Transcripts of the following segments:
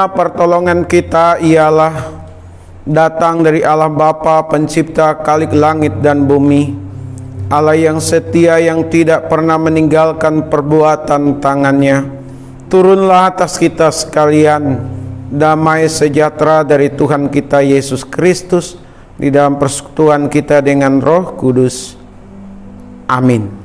Sesungguhnya pertolongan kita ialah datang dari Allah Bapa pencipta Khalik langit dan bumi, Allah yang setia yang tidak pernah meninggalkan perbuatan tangannya. Turunlah atas kita sekalian damai sejahtera dari Tuhan kita Yesus Kristus di dalam persekutuan kita dengan Roh Kudus. Amin.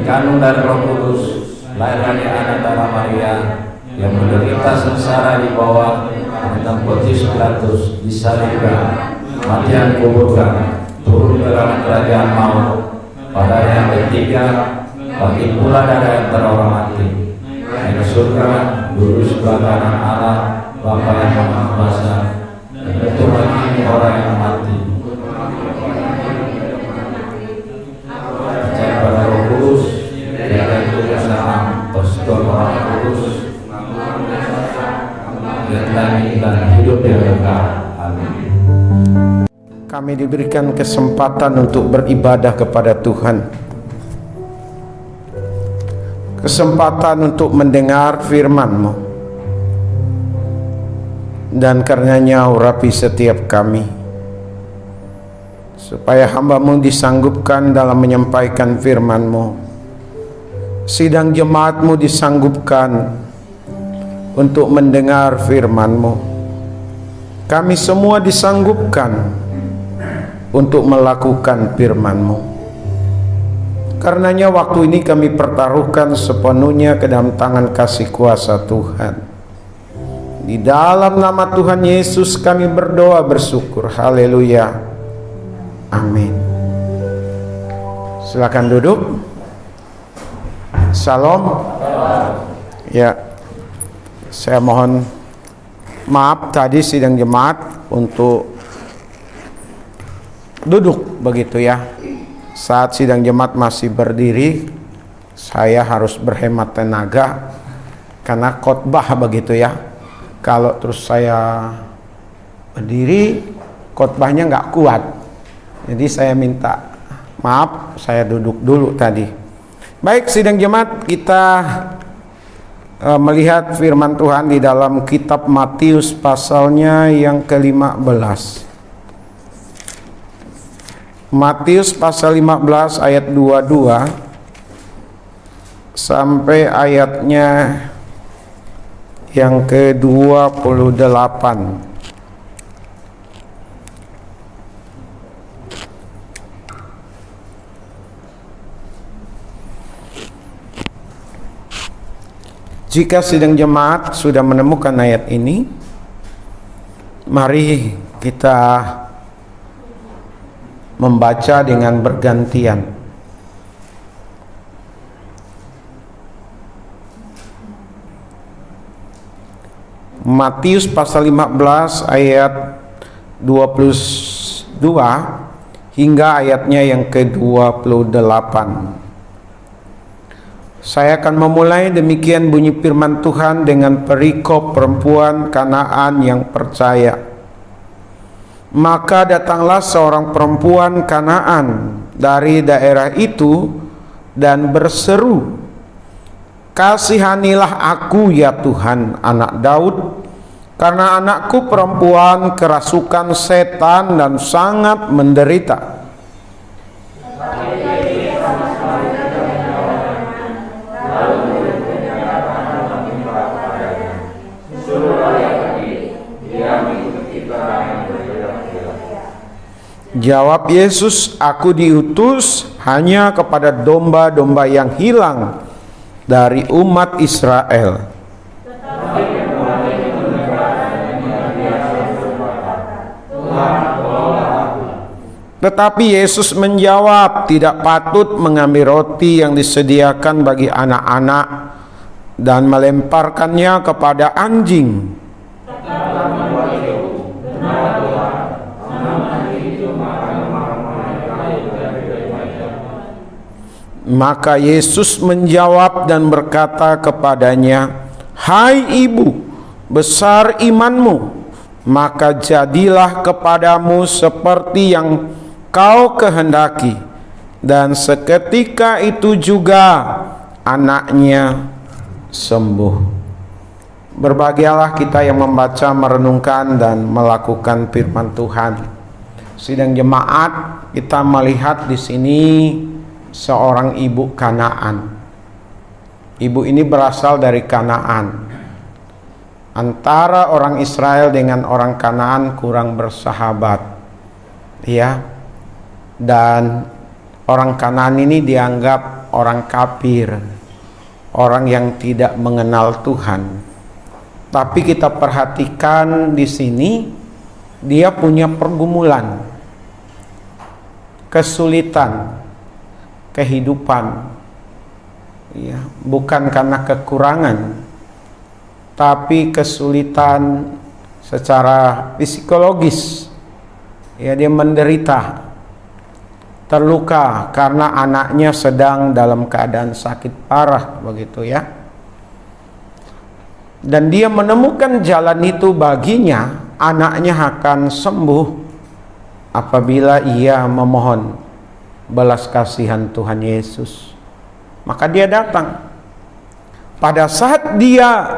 Kandung dari Roh Kudus, lahir dari anak darah Maria, yang menderita sengsara di bawah Pontius Pilatus, disalibkan, mati dan kuburkan, turun ke dalam kerajaan maut, pada yang ketiga bangkit pula dari antara orang mati, naik ke surga, duduk sebelah kanan Allah Bapa yang Maha Kuasa, dan itu bagi orang yang mati. Percaya pada Roh Kudus, persekutuan Roh Kudus, dan hidup yang kekal. Amin. Kami diberikan kesempatan untuk beribadah kepada Tuhan, kesempatan untuk mendengar firman-Mu, dan karenanya urapi setiap kami, supaya hamba-Mu disanggupkan dalam menyampaikan firman-Mu, sidang jemaat-Mu disanggupkan untuk mendengar firman-Mu, kami semua disanggupkan untuk melakukan firman-Mu. Karenanya waktu ini kami pertaruhkan sepenuhnya ke dalam tangan kasih kuasa Tuhan. Di dalam nama Tuhan Yesus kami berdoa bersyukur. Haleluya. Amin. Silakan duduk. Salam. Ya, saya mohon maaf tadi sidang jemaat untuk duduk begitu ya. Saat sidang jemaat masih berdiri, saya harus berhemat tenaga karena khotbah begitu ya. Kalau terus saya berdiri, khotbahnya nggak kuat. Jadi saya minta maaf, saya duduk dulu tadi. Baik sidang jemaat, kita melihat firman Tuhan di dalam kitab Matius pasalnya yang ke-15. Matius pasal 15 ayat 22 sampai ayatnya yang ke-28. Jika sidang jemaat sudah menemukan ayat ini, mari kita membaca dengan bergantian. Matius pasal 15 ayat 22 hingga ayatnya yang ke-28. Saya akan memulai, demikian bunyi firman Tuhan, dengan perikop perempuan Kanaan yang percaya. Maka datanglah seorang perempuan Kanaan dari daerah itu dan berseru, "Kasihanilah aku ya Tuhan, anak Daud, karena anakku perempuan kerasukan setan dan sangat menderita." Jawab Yesus, "Aku diutus hanya kepada domba-domba yang hilang dari umat Israel." Tetapi Yesus menjawab, "Tidak patut mengambil roti yang disediakan bagi anak-anak dan melemparkannya kepada anjing." Maka Yesus menjawab dan berkata kepadanya, "Hai ibu, besar imanmu, maka jadilah kepadamu seperti yang kau kehendaki." Dan seketika itu juga anaknya sembuh. Berbahagialah kita yang membaca, merenungkan, dan melakukan firman Tuhan. Sidang jemaat, kita melihat di sini seorang ibu Kanaan. Ibu ini berasal dari Kanaan. Antara orang Israel dengan orang Kanaan kurang bersahabat, ya. Dan orang Kanaan ini dianggap orang kafir, orang yang tidak mengenal Tuhan. Tapi kita perhatikan di sini, dia punya pergumulan, kesulitan kehidupan, ya, bukan karena kekurangan, tapi kesulitan secara psikologis. Ya, dia menderita, terluka karena anaknya sedang dalam keadaan sakit parah, begitu ya. Dan dia menemukan jalan itu baginya, anaknya akan sembuh apabila ia memohon belas kasihan Tuhan Yesus. Maka dia datang. Pada saat dia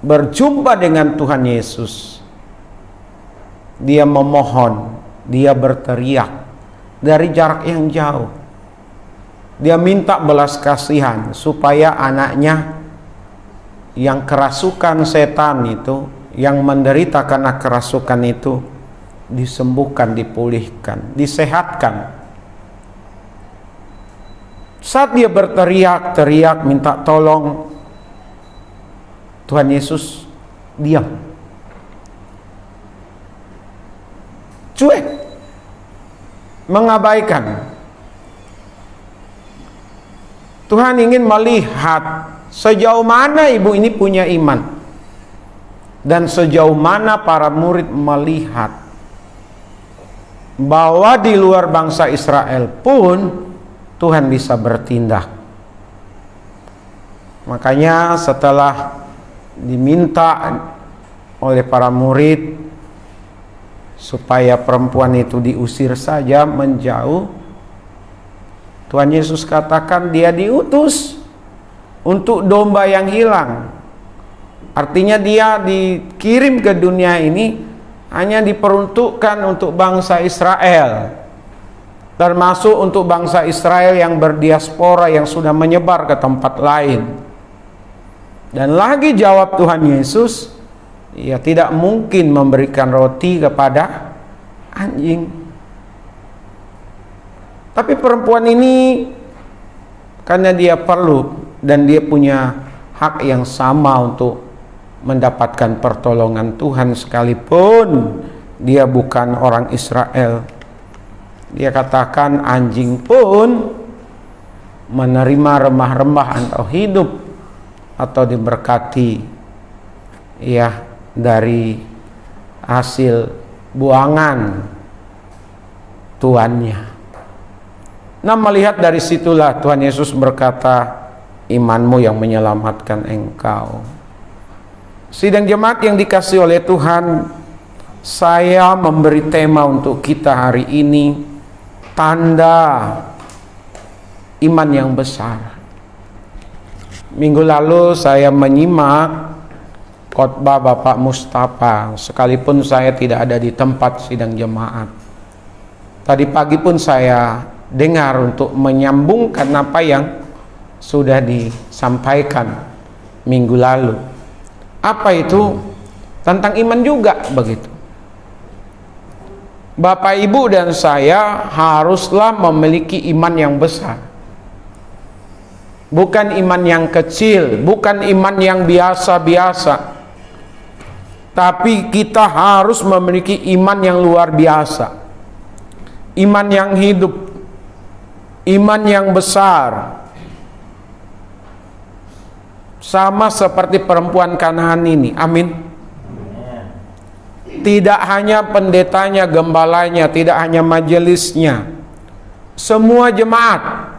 berjumpa dengan Tuhan Yesus, dia memohon, dia berteriak dari jarak yang jauh. Dia minta belas kasihan supaya anaknya yang kerasukan setan itu, yang menderita karena kerasukan itu, disembuhkan, dipulihkan, disehatkan. Saat dia berteriak-teriak minta tolong, Tuhan Yesus diam, cuek, mengabaikan. Tuhan ingin melihat sejauh mana ibu ini punya iman, dan sejauh mana para murid melihat bahwa di luar bangsa Israel pun Tuhan bisa bertindak. Makanya setelah diminta oleh para murid supaya perempuan itu diusir saja menjauh, Tuhan Yesus katakan dia diutus untuk domba yang hilang. Artinya dia dikirim ke dunia ini hanya diperuntukkan untuk bangsa Israel, termasuk untuk bangsa Israel yang berdiaspora, yang sudah menyebar ke tempat lain. Dan lagi jawab Tuhan Yesus, ya tidak mungkin memberikan roti kepada anjing. Tapi perempuan ini, karena dia perlu dan dia punya hak yang sama untuk mendapatkan pertolongan Tuhan sekalipun dia bukan orang Israel. Dia katakan anjing pun menerima remah-remah atau hidup atau diberkati ya dari hasil buangan tuannya. Nah, melihat dari situlah Tuhan Yesus berkata, imanmu yang menyelamatkan engkau. Sidang jemaat yang dikasihi oleh Tuhan, saya memberi tema untuk kita hari ini, tanda iman yang besar. Minggu lalu saya menyimak khotbah Bapak Mustafa, sekalipun saya tidak ada di tempat sidang jemaat. Tadi pagi pun saya dengar untuk menyambungkan apa yang sudah disampaikan minggu lalu. Apa itu? Tentang iman juga begitu. Bapak, Ibu, dan saya haruslah memiliki iman yang besar. Bukan iman yang kecil, bukan iman yang biasa-biasa. Tapi kita harus memiliki iman yang luar biasa. Iman yang hidup. Iman yang besar. Sama seperti perempuan Kanaan ini. Amin. Tidak hanya pendetanya, gembalanya, tidak hanya majelisnya, semua jemaat,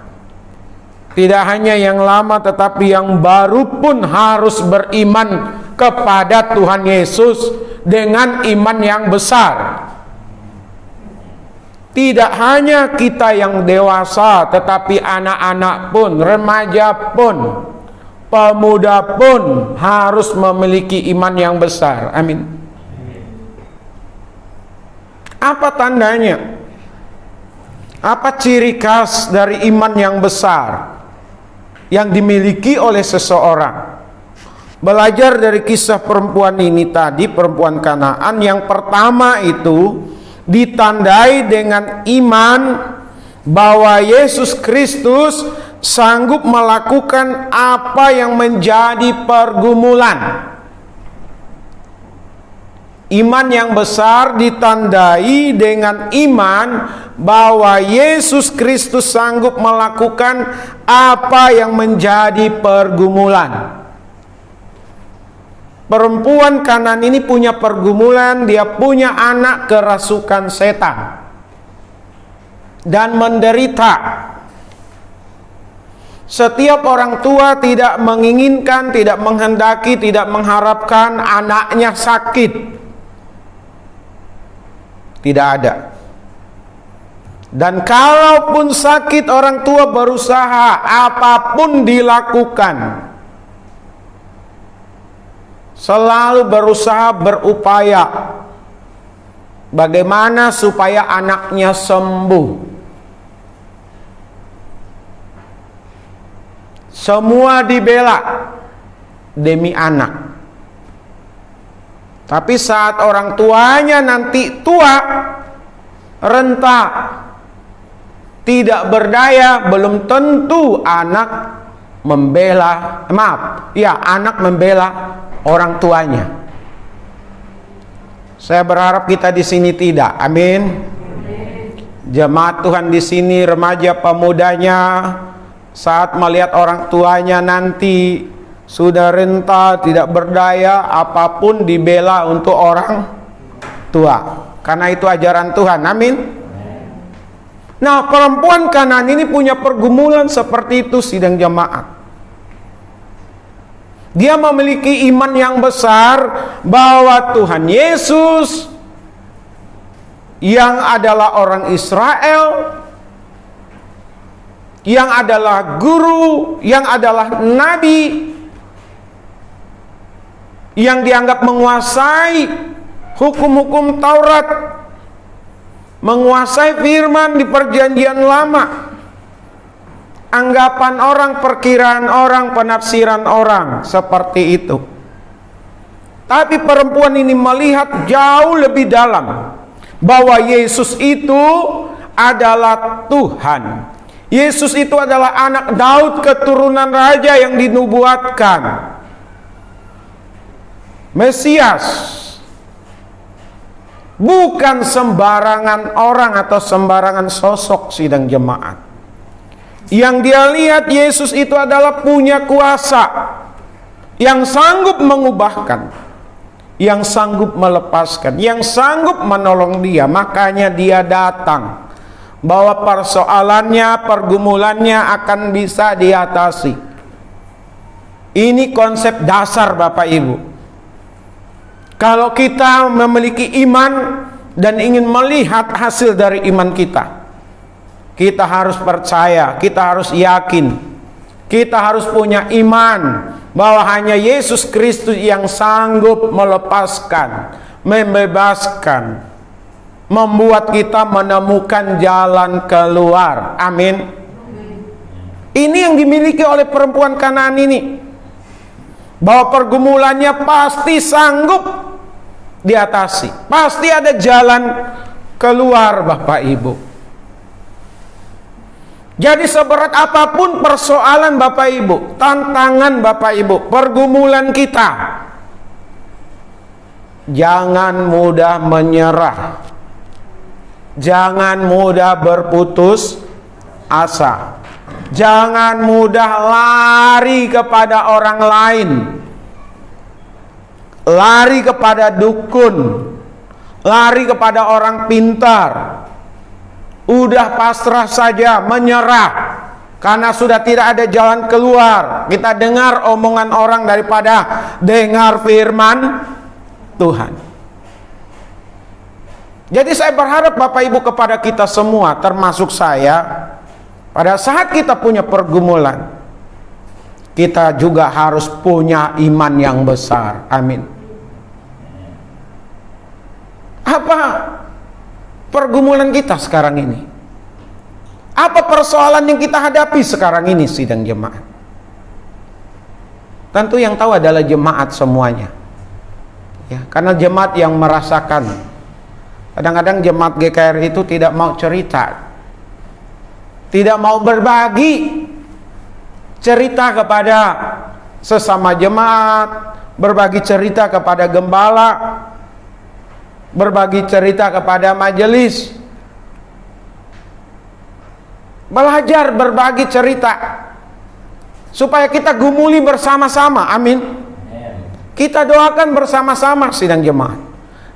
tidak hanya yang lama tetapi yang baru pun harus beriman kepada Tuhan Yesus dengan iman yang besar. Tidak hanya kita yang dewasa, tetapi anak-anak pun, remaja pun, pemuda pun harus memiliki iman yang besar. Amin. Apa tandanya? Apa ciri khas dari iman yang besar yang dimiliki oleh seseorang? Belajar dari kisah perempuan ini tadi, perempuan Kanaan, yang pertama itu ditandai dengan iman bahwa Yesus Kristus sanggup melakukan apa yang menjadi pergumulan. Iman yang besar ditandai dengan iman bahwa Yesus Kristus sanggup melakukan apa yang menjadi pergumulan. Perempuan Kanaan ini punya pergumulan, dia punya anak kerasukan setan dan menderita. Setiap orang tua tidak menginginkan, tidak menghendaki, tidak mengharapkan anaknya sakit. Tidak ada. Dan kalaupun sakit, orang tua berusaha apapun dilakukan. Selalu berusaha, berupaya bagaimana supaya anaknya sembuh. Semua dibela demi anak. Tapi saat orang tuanya nanti tua, renta, tidak berdaya, belum tentu anak membela, anak membela orang tuanya. Saya berharap kita di sini tidak. Amin. Jemaat Tuhan di sini, remaja pemudanya, saat melihat orang tuanya nanti sudah renta, tidak berdaya, apapun dibela untuk orang tua. Karena itu ajaran Tuhan. Amin. Nah, perempuan Kanaan ini punya pergumulan seperti itu, sidang jemaat. Dia memiliki iman yang besar bahwa Tuhan Yesus yang adalah orang Israel, yang adalah guru, yang adalah nabi, yang dianggap menguasai hukum-hukum Taurat, menguasai firman di perjanjian lama. Anggapan orang, perkiraan orang, penafsiran orang seperti itu. Tapi perempuan ini melihat jauh lebih dalam bahwa Yesus itu adalah Tuhan Yesus itu adalah anak Daud, keturunan raja yang dinubuatkan. Mesias. Bukan sembarangan orang atau sembarangan sosok sidang jemaat. Yang dia lihat Yesus itu adalah punya kuasa, yang sanggup mengubahkan, yang sanggup melepaskan, yang sanggup menolong dia. Makanya dia datang, bahwa persoalannya, pergumulannya akan bisa diatasi. Ini konsep dasar Bapak Ibu. Kalau kita memiliki iman dan ingin melihat hasil dari iman kita, kita harus percaya, kita harus yakin, kita harus punya iman bahwa hanya Yesus Kristus yang sanggup melepaskan, membebaskan, membuat kita menemukan jalan keluar. Amin. Ini yang dimiliki oleh perempuan Kanaan ini, bahwa pergumulannya pasti sanggup diatasi, pasti ada jalan keluar Bapak Ibu. Jadi seberat apapun persoalan Bapak Ibu, tantangan Bapak Ibu, pergumulan kita, jangan mudah menyerah, jangan mudah berputus asa, jangan mudah lari kepada orang lain, lari kepada dukun, lari kepada orang pintar. Udah pasrah saja, menyerah, karena sudah tidak ada jalan keluar. Kita dengar omongan orang daripada dengar firman Tuhan. Jadi saya berharap Bapak Ibu kepada kita semua, termasuk saya, pada saat kita punya pergumulan, kita juga harus punya iman yang besar. Amin. Apa pergumulan kita sekarang ini? Apa persoalan yang kita hadapi sekarang ini sidang jemaat? Tentu yang tahu adalah jemaat semuanya, ya, karena jemaat yang merasakan. Kadang-kadang jemaat GKR itu tidak mau cerita, tidak mau berbagi cerita kepada sesama jemaat, berbagi cerita kepada gembala, berbagi cerita kepada majelis. Belajar berbagi cerita supaya kita gumuli bersama-sama. Amin. Kita doakan bersama-sama sidang jemaat.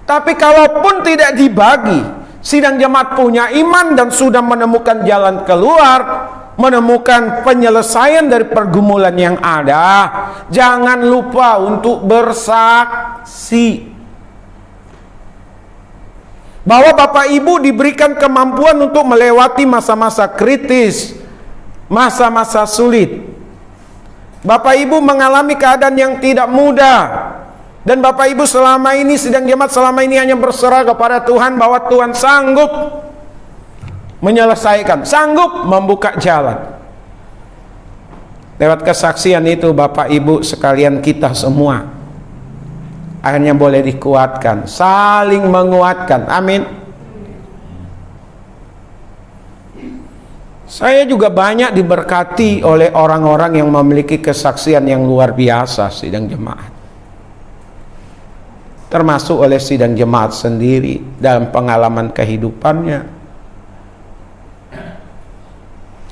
Tapi kalaupun tidak dibagi, sidang jemaat punya iman dan sudah menemukan jalan keluar, menemukan penyelesaian dari pergumulan yang ada, jangan lupa untuk bersaksi bahwa Bapak Ibu diberikan kemampuan untuk melewati masa-masa kritis, masa-masa sulit. Bapak Ibu mengalami keadaan yang tidak mudah, dan Bapak Ibu selama ini, sidang jemaat selama ini hanya berserah kepada Tuhan bahwa Tuhan sanggup menyelesaikan, sanggup membuka jalan. Lewat kesaksian itu Bapak Ibu sekalian, kita semua akhirnya boleh dikuatkan, saling menguatkan. Amin. Saya juga banyak diberkati oleh orang-orang yang memiliki kesaksian yang luar biasa sidang jemaat, termasuk oleh sidang jemaat sendiri dalam pengalaman kehidupannya.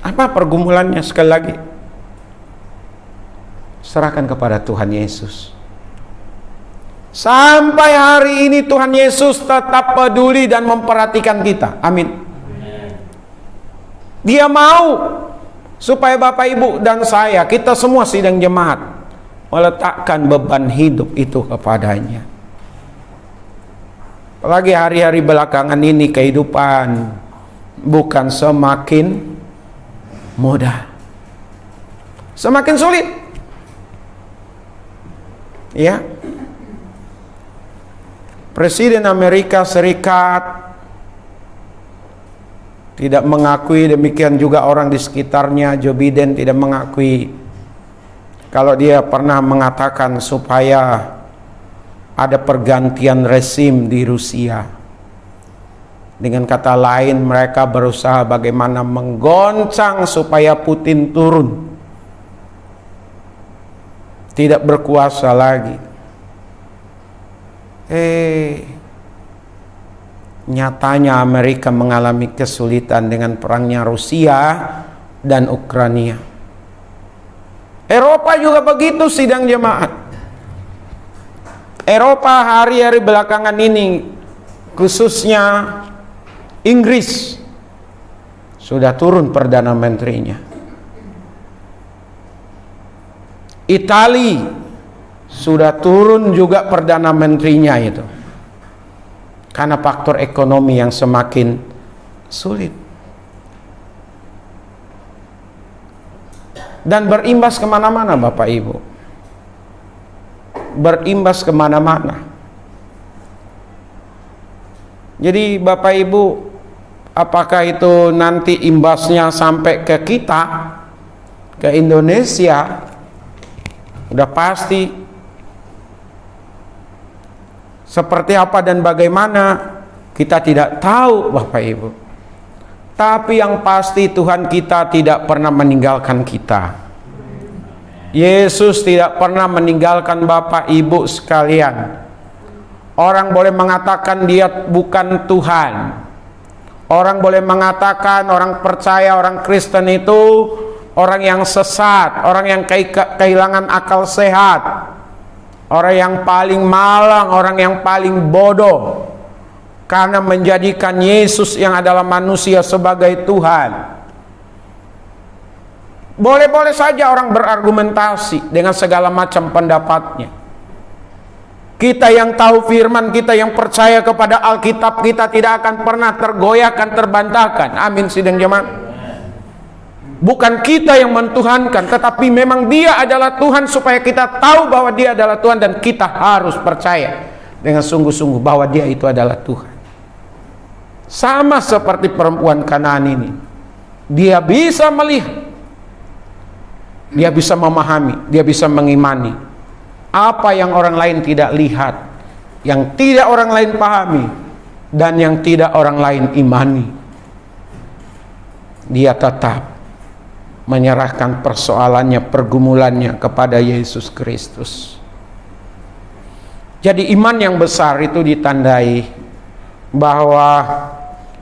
Apa pergumulannya? Sekali lagi, serahkan kepada Tuhan Yesus. Sampai hari ini Tuhan Yesus tetap peduli dan memperhatikan kita. Amin. Dia mau supaya Bapak Ibu dan saya, kita semua sidang jemaat, meletakkan beban hidup itu kepadanya. Apalagi hari-hari belakangan ini kehidupan bukan semakin mudah, semakin sulit. Ya, Presiden Amerika Serikat tidak mengakui, demikian juga orang di sekitarnya. Joe Biden tidak mengakui kalau dia pernah mengatakan supaya ada pergantian rezim di Rusia. Dengan kata lain, mereka berusaha bagaimana menggoncang supaya Putin turun, tidak berkuasa lagi. Nyatanya Amerika mengalami kesulitan dengan perangnya Rusia dan Ukraina. Eropa juga begitu, sidang jemaat. Eropa hari-hari belakangan ini, khususnya Inggris, sudah turun Perdana Menterinya. Italia sudah turun juga Perdana Menterinya itu, karena faktor ekonomi yang semakin sulit. Dan berimbas kemana-mana Bapak Ibu, berimbas kemana-mana. Jadi Bapak Ibu, apakah itu nanti imbasnya sampai ke kita, ke Indonesia? Udah pasti. Seperti apa dan bagaimana kita tidak tahu Bapak Ibu. Tapi yang pasti Tuhan kita tidak pernah meninggalkan kita. Yesus tidak pernah meninggalkan Bapak Ibu sekalian. Orang boleh mengatakan dia bukan Tuhan. Orang boleh mengatakan orang percaya, orang Kristen itu orang yang sesat, orang yang kehilangan akal sehat, orang yang paling malang, orang yang paling bodoh, karena menjadikan Yesus yang adalah manusia sebagai Tuhan. Boleh-boleh saja orang berargumentasi dengan segala macam pendapatnya. Kita yang tahu firman, kita yang percaya kepada Alkitab, kita tidak akan pernah tergoyahkan, terbantahkan. Amin, sidang jemaat. Bukan kita yang mentuhankan, tetapi memang Dia adalah Tuhan, supaya kita tahu bahwa Dia adalah Tuhan, dan kita harus percaya dengan sungguh-sungguh bahwa Dia itu adalah Tuhan. Sama seperti perempuan Kanaan ini, dia bisa melihat, dia bisa memahami, dia bisa mengimani apa yang orang lain tidak lihat, yang tidak orang lain pahami, dan yang tidak orang lain imani. Dia tetap menyerahkan persoalannya, pergumulannya kepada Yesus Kristus. Jadi iman yang besar itu ditandai bahwa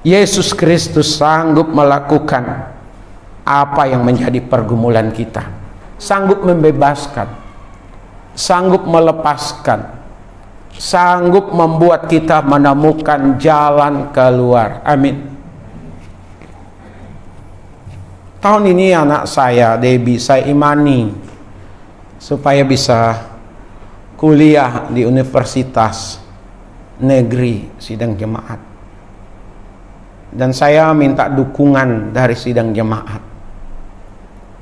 Yesus Kristus sanggup melakukan apa yang menjadi pergumulan kita, sanggup membebaskan, sanggup melepaskan, sanggup membuat kita menemukan jalan keluar. Amin. Tahun ini anak saya, Debbie, saya imani supaya bisa kuliah di universitas negeri sidang jemaat. Dan saya minta dukungan dari sidang jemaat.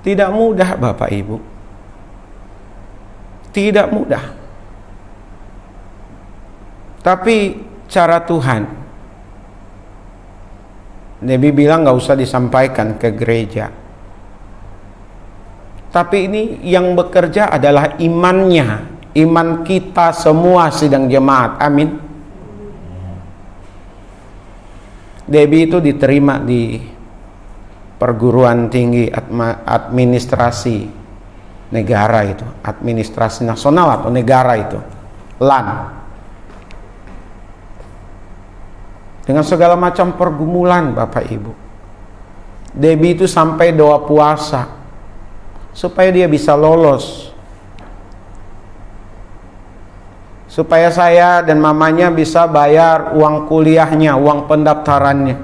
Tidak mudah Bapak Ibu, tidak mudah. Tapi cara Tuhan. Debbie bilang gak usah disampaikan ke gereja. Tapi ini yang bekerja adalah imannya, iman kita semua sidang jemaat. Amin. Debbie itu diterima di perguruan tinggi administrasi negara itu, administrasi nasional atau negara itu, LAN. Dengan segala macam pergumulan Bapak Ibu. Debbie itu sampai doa puasa supaya dia bisa lolos, supaya saya dan mamanya bisa bayar uang kuliahnya, uang pendaftarannya,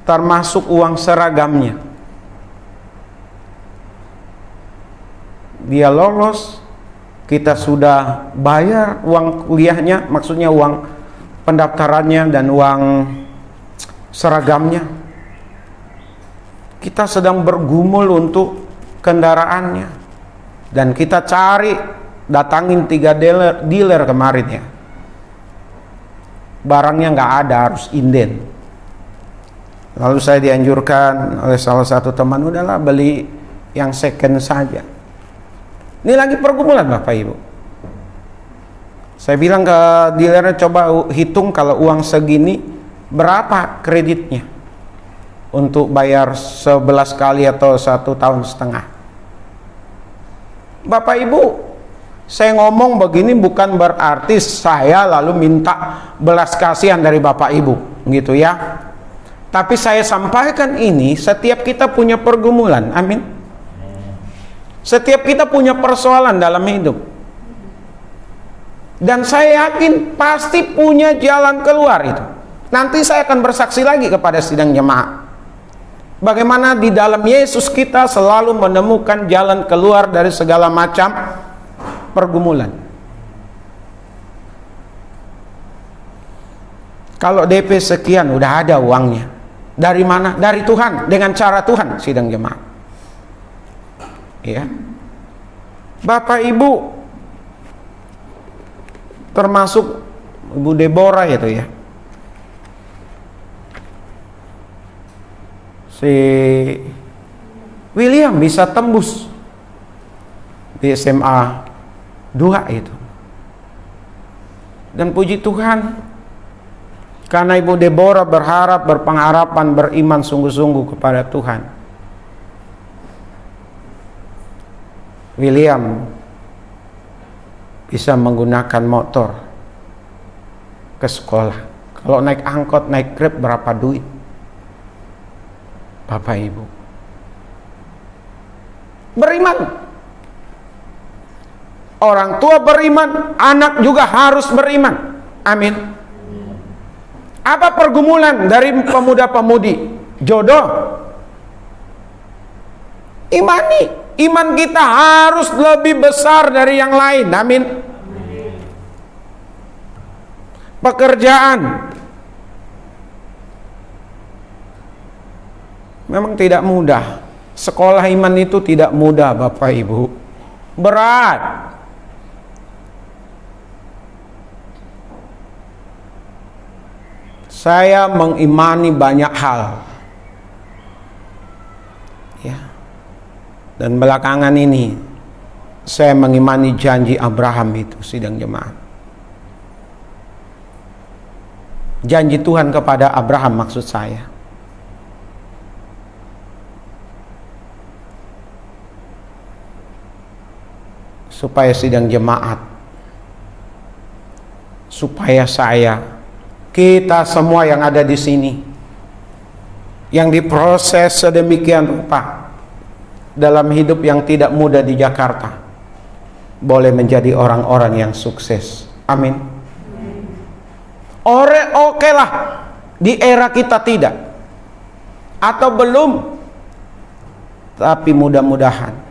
termasuk uang seragamnya. Dia lolos, kita sudah bayar uang kuliahnya, maksudnya uang pendaftarannya dan uang seragamnya. Kita sedang bergumul untuk kendaraannya, dan kita cari, datangin 3 dealer kemarin ya, barangnya nggak ada, harus inden. Lalu saya dianjurkan oleh salah satu teman, udahlah beli yang second saja. Ini lagi pergumulan Bapak Ibu. Saya bilang ke dealernya, coba hitung kalau uang segini berapa kreditnya untuk bayar 11 kali atau 1,5 tahun. Bapak Ibu, saya ngomong begini bukan berarti saya lalu minta belas kasihan dari Bapak Ibu, gitu ya. Tapi saya sampaikan ini, setiap kita punya pergumulan, amin. Setiap kita punya persoalan dalam hidup. Dan saya yakin pasti punya jalan keluar itu. Nanti saya akan bersaksi lagi kepada sidang jemaat. Bagaimana di dalam Yesus kita selalu menemukan jalan keluar dari segala macam pergumulan. Kalau DP sekian udah ada uangnya. Dari mana? Dari Tuhan, dengan cara Tuhan, sidang jemaat. Ya. Bapak Ibu, termasuk Ibu Deborah itu ya. Si William bisa tembus di SMA 2 itu. Dan puji Tuhan, karena Ibu Deborah berharap, berpengharapan, beriman sungguh-sungguh kepada Tuhan, William bisa menggunakan motor ke sekolah. Kalau naik angkot, naik Grab berapa duit? Bapak Ibu, beriman. Orang tua beriman, anak juga harus beriman. Amin. Apa pergumulan dari pemuda-pemudi? Jodoh. Imani. Iman kita harus lebih besar dari yang lain. Amin. Pekerjaan. Memang tidak mudah. Sekolah iman itu tidak mudah, Bapak Ibu. Berat. Saya mengimani banyak hal. Ya. Dan belakangan ini saya mengimani janji Abraham itu, sidang jemaat. Janji Tuhan kepada Abraham maksud saya. Supaya sidang jemaat, supaya saya, kita semua yang ada di sini, yang diproses sedemikian rupa dalam hidup yang tidak mudah di Jakarta, boleh menjadi orang-orang yang sukses. Amin. Oke lah, di era kita tidak, atau belum, tapi mudah-mudahan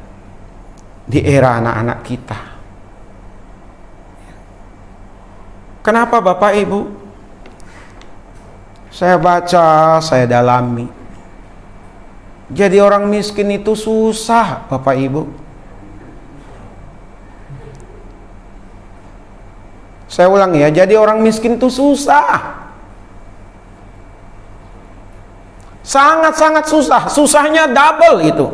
di era anak-anak kita. Kenapa Bapak Ibu? Saya baca, saya dalami. Jadi orang miskin itu susah, Bapak Ibu. Saya ulang ya, jadi orang miskin itu susah. Sangat-sangat susah. Susahnya double itu.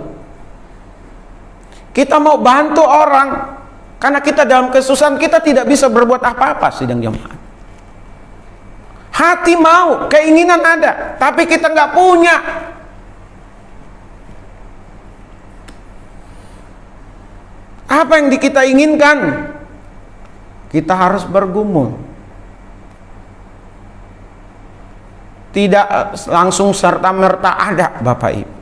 Kita mau bantu orang, karena kita dalam kesusahan, kita tidak bisa berbuat apa-apa, sidang jemaat. Hati mau, keinginan ada, tapi kita nggak punya. Apa yang kita inginkan? Kita harus bergumul. Tidak langsung serta-merta ada, Bapak Ibu.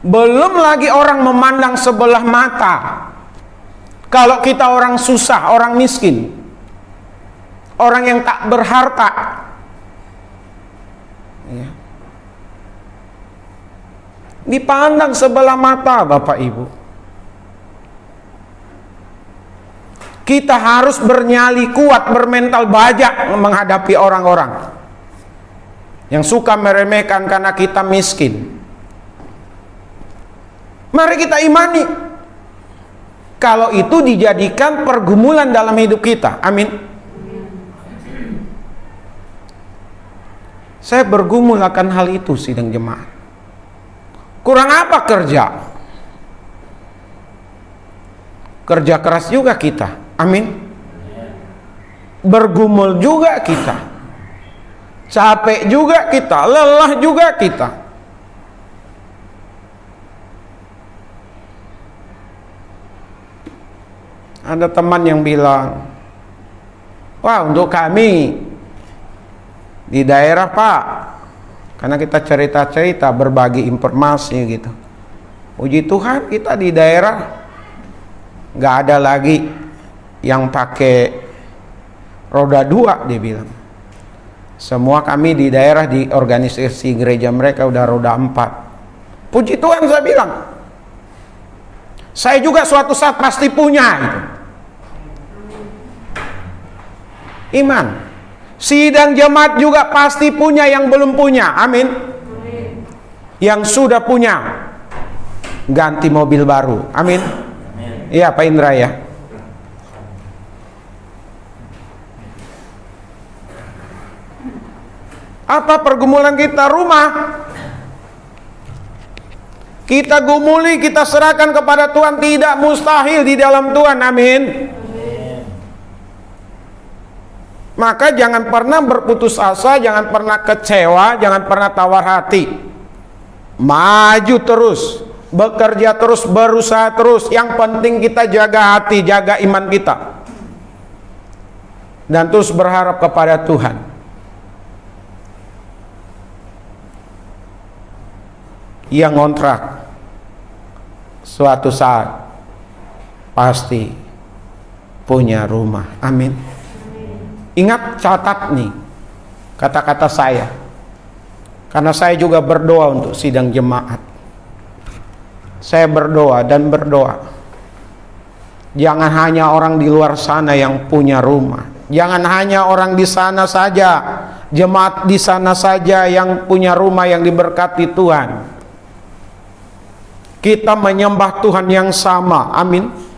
Belum lagi orang memandang sebelah mata. Kalau kita orang susah, orang miskin, orang yang tak berharta, ya, dipandang sebelah mata, Bapak Ibu. Kita harus bernyali kuat, bermental baja menghadapi orang-orang yang suka meremehkan karena kita miskin. Mari kita imani. Kalau itu dijadikan pergumulan dalam hidup kita. Amin. Saya bergumul akan hal itu, sidang jemaat. Kurang apa kerja? Kerja keras juga kita. Amin. Bergumul juga kita, capek juga kita, lelah juga kita. Ada teman yang bilang, wah untuk kami di daerah Pak, karena kita cerita-cerita berbagi informasi gitu. Puji Tuhan kita di daerah gak ada lagi yang pakai roda 2, dia bilang. Semua kami di daerah di organisasi gereja mereka udah roda 4. Puji Tuhan, saya bilang. Saya juga suatu saat pasti punya itu. Iman. Sidang jemaat juga pasti punya yang belum punya. Amin. Yang sudah punya ganti mobil baru. Amin. Iya Pak Indra ya. Apa pergumulan kita? Rumah. Kita gumuli, kita serahkan kepada Tuhan. Tidak mustahil di dalam Tuhan. Amin. Maka jangan pernah berputus asa, jangan pernah kecewa, jangan pernah tawar hati. Maju terus, bekerja terus, berusaha terus. Yang penting kita jaga hati, jaga iman kita. Dan terus berharap kepada Tuhan. Yang ngontrak suatu saat pasti punya rumah. Amin. Ingat, catat nih kata-kata saya, karena saya juga berdoa untuk sidang jemaat. Saya berdoa dan berdoa, jangan hanya orang di luar sana yang punya rumah, jangan hanya orang di sana saja, jemaat di sana saja yang punya rumah yang diberkati Tuhan. Kita menyembah Tuhan yang sama. Amin.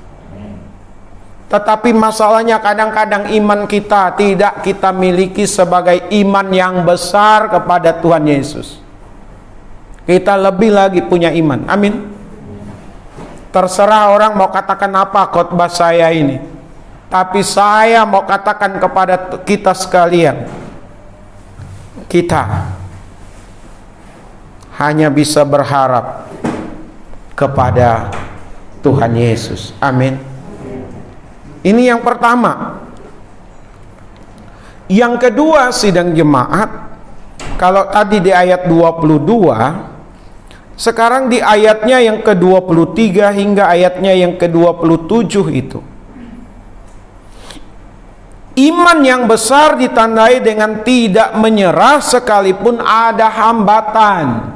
Tetapi masalahnya kadang-kadang iman kita tidak kita miliki sebagai iman yang besar kepada Tuhan Yesus. Kita lebih lagi punya iman. Amin. Terserah orang mau katakan apa khotbah saya ini, tapi saya mau katakan kepada kita sekalian, kita hanya bisa berharap kepada Tuhan Yesus. Amin. Ini yang pertama. Yang kedua, sidang jemaat, kalau tadi di ayat 22, sekarang di ayatnya yang ke-23 hingga ayatnya yang ke-27 itu. Iman yang besar ditandai dengan tidak menyerah sekalipun ada hambatan.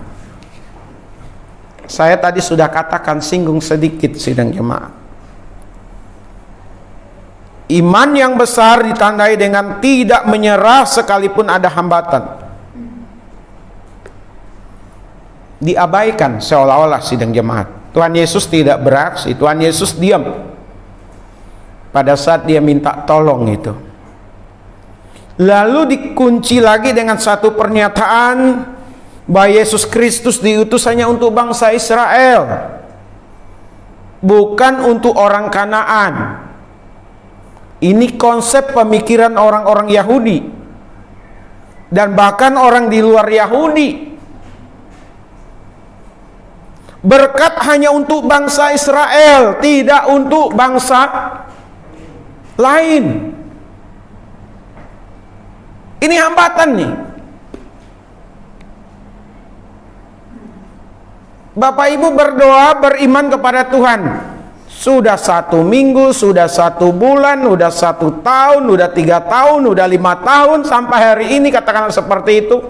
Saya tadi sudah katakan, singgung sedikit sidang jemaat. Iman yang besar ditandai dengan tidak menyerah sekalipun ada hambatan. Diabaikan seolah-olah sidang jemaat. Tuhan Yesus tidak beraksi, Tuhan Yesus diam pada saat dia minta tolong itu. Lalu dikunci lagi dengan satu pernyataan bahwa Yesus Kristus diutus hanya untuk bangsa Israel, bukan untuk orang Kanaan. Ini konsep pemikiran orang-orang Yahudi dan bahkan orang di luar Yahudi. Berkat hanya untuk bangsa Israel, tidak untuk bangsa lain. Ini hambatan nih. Bapak Ibu berdoa, beriman kepada Tuhan. Sudah 1 minggu, sudah 1 bulan, sudah 1 tahun, sudah 3 tahun, sudah 5 tahun, sampai hari ini katakanlah seperti itu,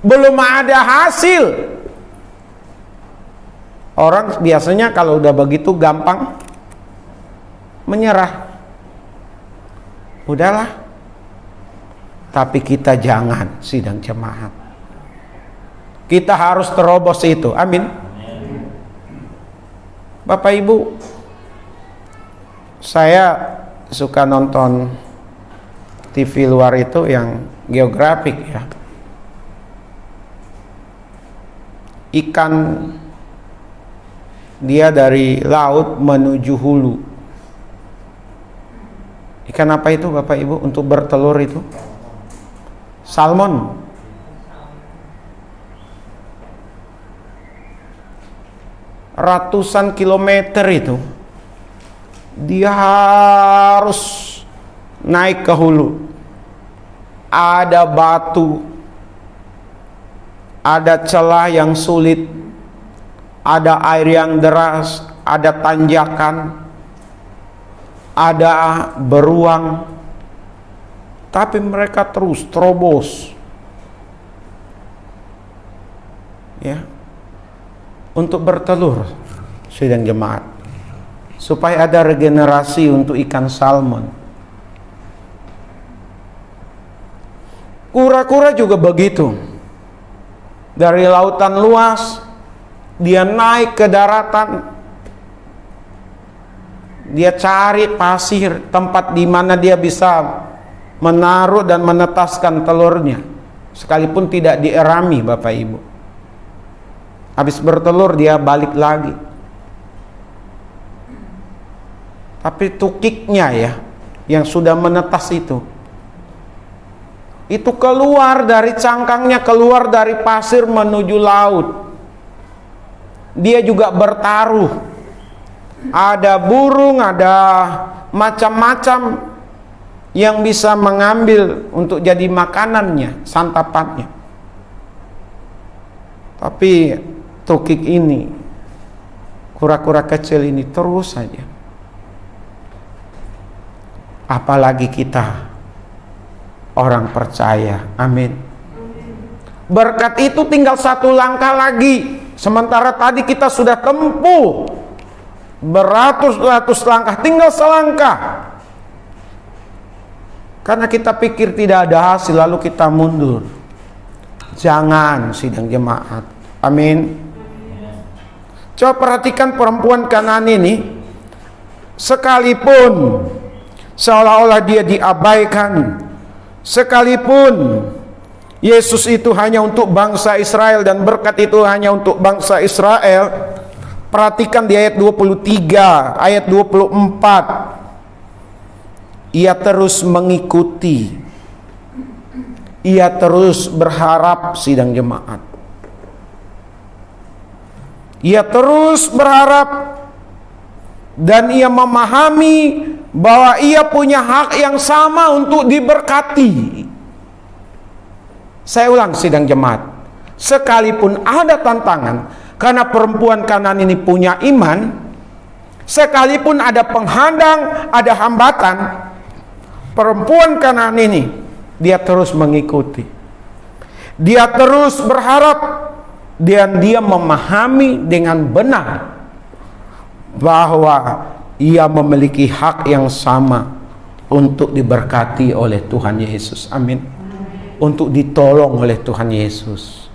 belum ada hasil. Orang biasanya kalau udah begitu gampang menyerah. Udahlah. Tapi kita jangan, sidang jemaat. Kita harus terobos itu. Amin. Bapak Ibu, saya suka nonton TV luar itu yang geografik ya. Ikan dia dari laut menuju hulu. Ikan apa itu Bapak Ibu untuk bertelur itu? Salmon. Ratusan kilometer itu dia harus naik ke hulu. Ada batu, ada celah yang sulit, ada air yang deras, ada tanjakan, ada beruang, tapi mereka terus terobos, ya, untuk bertelur, sidang jemaat, supaya ada regenerasi untuk ikan salmon. Kura-kura juga begitu. Dari lautan luas dia naik ke daratan, dia cari pasir, tempat di mana dia bisa menaruh dan menetaskan telurnya, sekalipun tidak dierami Bapak Ibu. Habis bertelur dia balik lagi. Tapi tukiknya ya, yang sudah menetas itu keluar dari cangkangnya, keluar dari pasir menuju laut. Dia juga bertaruh. Ada burung, ada macam-macam yang bisa mengambil untuk jadi makanannya, santapannya. Tapi tukik ini, kura-kura kecil ini terus saja. Apalagi kita orang percaya, amin. Berkat itu tinggal satu langkah lagi. Sementara tadi kita sudah tempuh beratus-ratus langkah, tinggal selangkah. Karena kita pikir tidak ada hasil, lalu kita mundur. Jangan, sidang jemaat, amin. Coba perhatikan perempuan Kanaan ini, sekalipun seolah-olah dia diabaikan, sekalipun Yesus itu hanya untuk bangsa Israel dan berkat itu hanya untuk bangsa Israel. Perhatikan di ayat 23, ayat 24. Ia terus mengikuti, ia terus berharap, sidang jemaat. Ia terus berharap dan ia memahami bahwa ia punya hak yang sama untuk diberkati. Saya ulang, sidang jemaat, sekalipun ada tantangan, karena perempuan Kanaan ini punya iman, sekalipun ada penghadang, ada hambatan, perempuan Kanaan ini dia terus mengikuti, dia terus berharap, dan dia memahami dengan benar bahwa ia memiliki hak yang sama untuk diberkati oleh Tuhan Yesus, amin, untuk ditolong oleh Tuhan Yesus.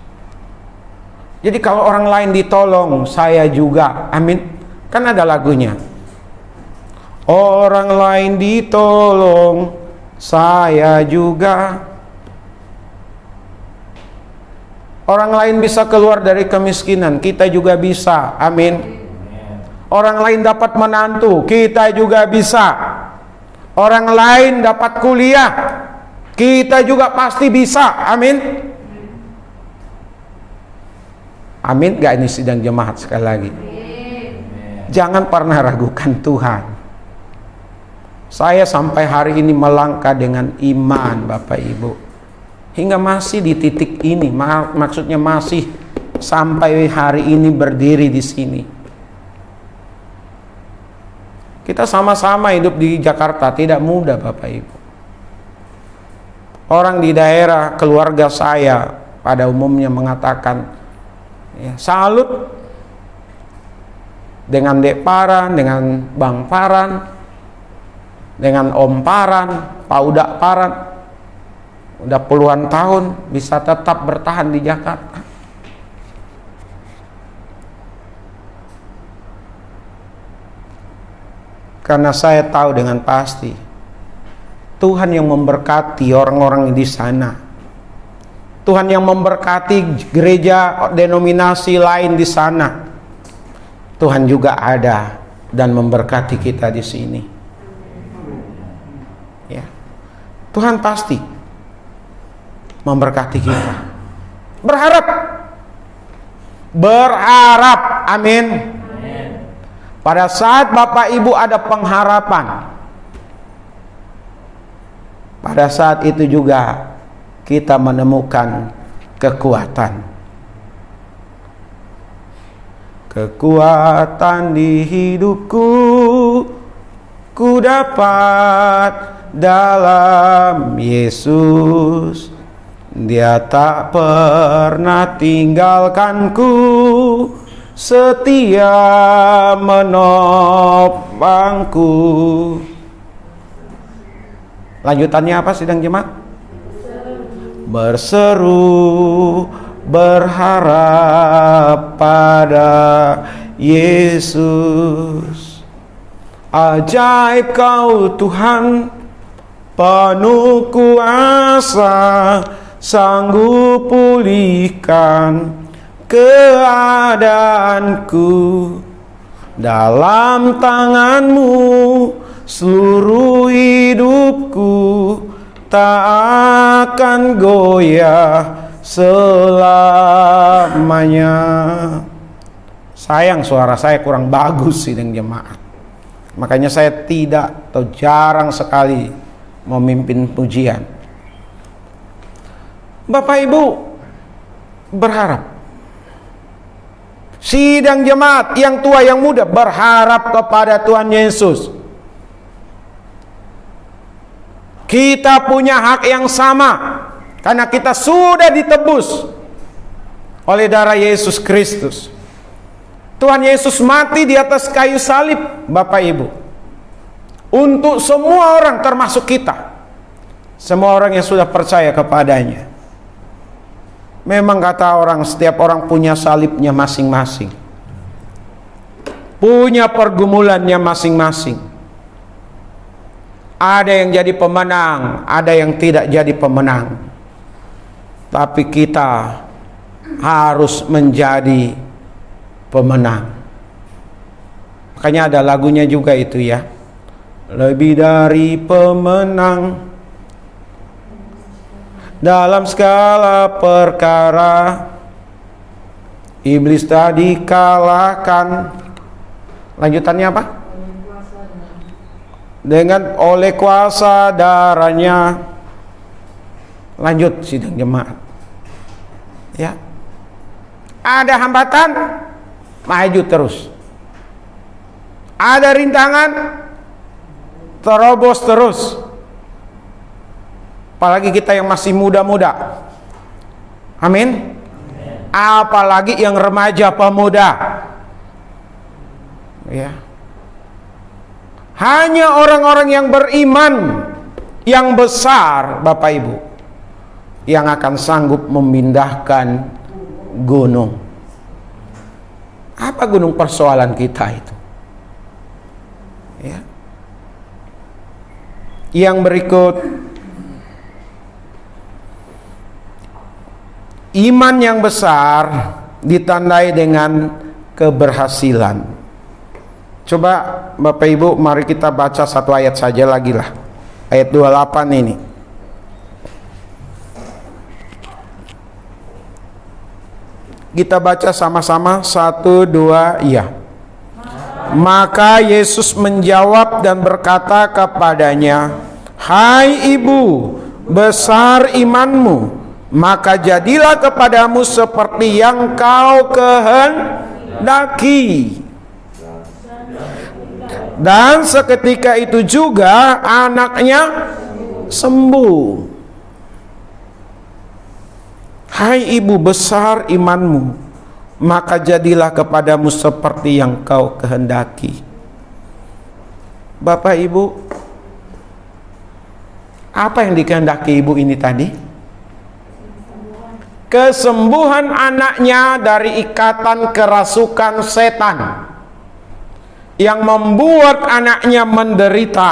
Jadi kalau orang lain ditolong, saya juga, amin. Kan ada lagunya, orang lain ditolong, saya juga. Orang lain bisa keluar dari kemiskinan, kita juga bisa, amin. Orang lain dapat menantu, kita juga bisa. Orang lain dapat kuliah, kita juga pasti bisa, amin. Amin gak ini sidang jemaat sekali lagi? Jangan pernah ragukan Tuhan. Saya sampai hari ini melangkah dengan iman Bapak Ibu, hingga masih di titik ini, maksudnya masih sampai hari ini berdiri di sini. Kita sama-sama hidup di Jakarta, tidak mudah Bapak Ibu. Orang di daerah keluarga saya pada umumnya mengatakan, ya, salut dengan Dek Paran, dengan Bang Paran, dengan Om Paran, Pak Udak Paran, udah puluhan tahun bisa tetap bertahan di Jakarta. Karena saya tahu dengan pasti Tuhan yang memberkati orang-orang di sana. Tuhan yang memberkati gereja denominasi lain di sana. Tuhan juga ada dan memberkati kita di sini. Tuhan pasti memberkati kita. Berharap. Amin. Pada saat Bapak Ibu ada pengharapan, pada saat itu juga kita menemukan kekuatan. Kekuatan di hidupku ku dapat dalam Yesus. Dia tak pernah tinggalkanku, setia menopangku. Lanjutannya apa sidang jemaat? Berseru, berharap pada Yesus. Ajaib Kau Tuhan, penuh kuasa, sanggup pulihkan keadaanku. Dalam tangan-Mu seluruh hidupku tak akan goyah selamanya. Sayang suara saya kurang bagus sidang jemaat. Makanya saya tidak atau jarang sekali memimpin pujian. Bapak Ibu berharap. Sidang jemaat yang tua yang muda berharap kepada Tuhan Yesus. Kita punya hak yang sama karena kita sudah ditebus oleh darah Yesus Kristus. Tuhan Yesus mati di atas kayu salib, Bapak Ibu, untuk semua orang termasuk kita. Semua orang yang sudah percaya kepadanya. Memang kata orang, setiap orang punya salibnya masing-masing, punya pergumulannya masing-masing. Ada yang jadi pemenang, ada yang tidak jadi pemenang. Tapi kita harus menjadi pemenang. Makanya ada lagunya juga itu ya. Lebih dari pemenang dalam segala perkara, iblis tadi kalahkan. Lanjutannya apa? Dengan oleh kuasa darahnya. Lanjut sidang jemaat. Ya. Ada hambatan, maju terus. Ada rintangan, terobos terus. Apalagi kita yang masih muda-muda. Amin. Apalagi yang remaja pemuda. Ya. Hanya orang-orang yang beriman yang besar, Bapak Ibu, yang akan sanggup memindahkan gunung. Apa gunung persoalan kita itu? Ya. Yang berikut, iman yang besar ditandai dengan keberhasilan. Coba Bapak Ibu, mari kita baca satu ayat saja lagi lah. Ayat 28 ini. Kita baca sama-sama, 1, 2, iya. Maka Yesus menjawab dan berkata kepadanya, "Hai ibu, besar imanmu, maka jadilah kepadamu seperti yang kau kehendaki." Dan seketika itu juga anaknya sembuh. Hai ibu, besar imanmu, maka jadilah kepadamu seperti yang kau kehendaki. Bapak Ibu, apa yang dikehendaki ibu ini tadi? Kesembuhan anaknya dari ikatan kerasukan setan yang membuat anaknya menderita,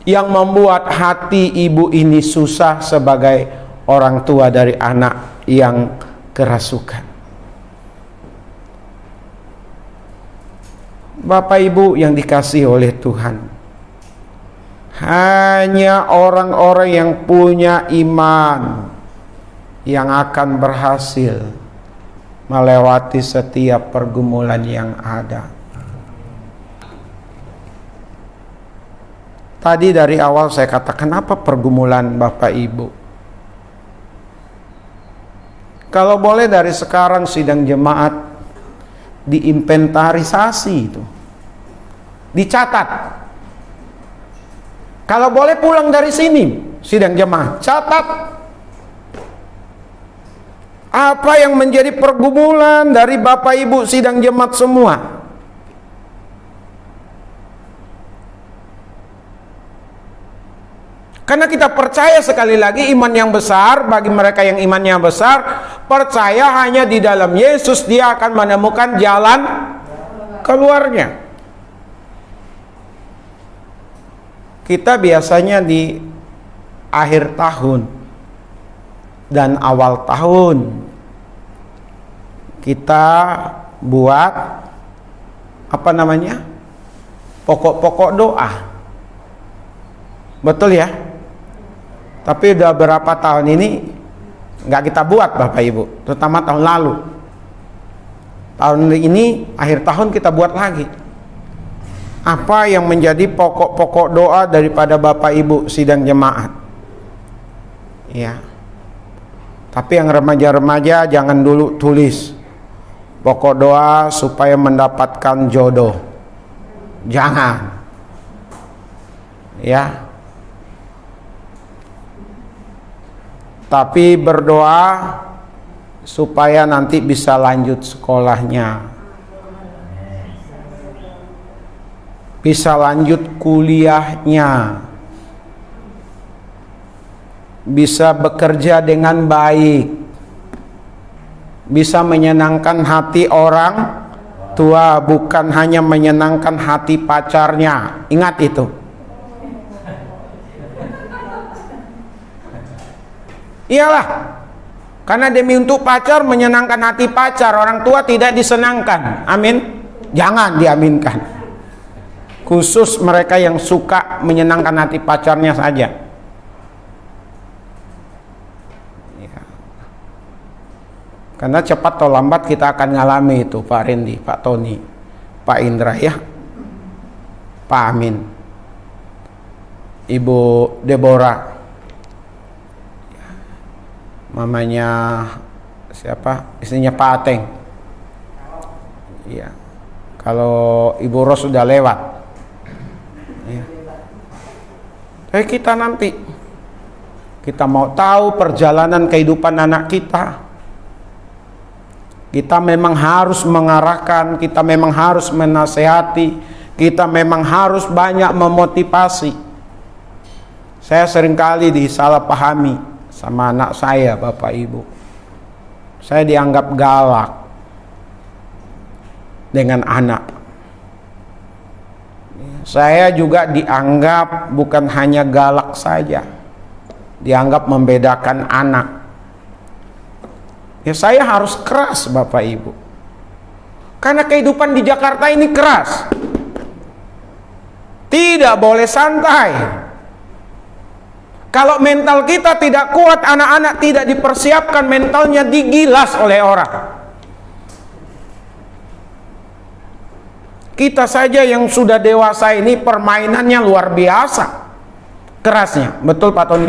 yang membuat hati ibu ini susah sebagai orang tua dari anak yang kerasukan. Bapak Ibu yang dikasihi oleh Tuhan, Hanya orang-orang yang punya iman yang akan berhasil melewati setiap pergumulan yang ada. Tadi dari awal saya katakan, apa pergumulan Bapak Ibu? Kalau boleh dari sekarang sidang jemaat diinventarisasi itu, dicatat. Kalau boleh pulang dari sini sidang jemaat, catat apa yang menjadi pergumulan dari Bapak Ibu sidang jemaat semua. Karena kita percaya, sekali lagi, iman yang besar, bagi mereka yang imannya besar, percaya hanya di dalam Yesus dia akan menemukan jalan keluarnya. Kita biasanya di akhir tahun dan awal tahun kita buat apa namanya? Pokok-pokok doa. Betul ya? Tapi udah berapa tahun ini nggak kita buat Bapak Ibu, terutama tahun lalu. Tahun ini akhir tahun kita buat lagi. Apa yang menjadi pokok-pokok doa daripada Bapak Ibu sidang jemaat? Ya. Tapi yang remaja-remaja jangan dulu tulis pokok doa supaya mendapatkan jodoh. Jangan. Ya. Tapi berdoa supaya nanti bisa lanjut sekolahnya, bisa lanjut kuliahnya, bisa bekerja dengan baik, bisa menyenangkan hati orang tua, bukan hanya menyenangkan hati pacarnya. Ingat itu. Iyalah, karena demi untuk pacar, menyenangkan hati pacar, orang tua tidak disenangkan. Amin. Jangan diaminkan. Khusus mereka yang suka menyenangkan hati pacarnya saja. Ya. Karena cepat atau lambat kita akan ngalami itu, Pak Randy, Pak Tony, Pak Indra ya, Pak Amin, Ibu Deborah, mamanya siapa? Istrinya Pak Ateng. Iya. Kalau Ibu Ros sudah lewat. Ya. Tapi kita nanti, kita mau tahu perjalanan kehidupan anak kita. Kita memang harus mengarahkan, kita memang harus menasehati, kita memang harus banyak memotivasi. Saya seringkali disalahpahami sama anak saya, Bapak Ibu. Saya dianggap galak dengan anak. Saya juga dianggap bukan hanya galak saja, dianggap membedakan anak. Ya, saya harus keras Bapak Ibu, karena kehidupan di Jakarta ini keras. Tidak boleh santai. Kalau mental kita tidak kuat, anak-anak tidak dipersiapkan mentalnya, digilas oleh orang. Kita saja yang sudah dewasa ini permainannya luar biasa kerasnya. Betul Pak Tony?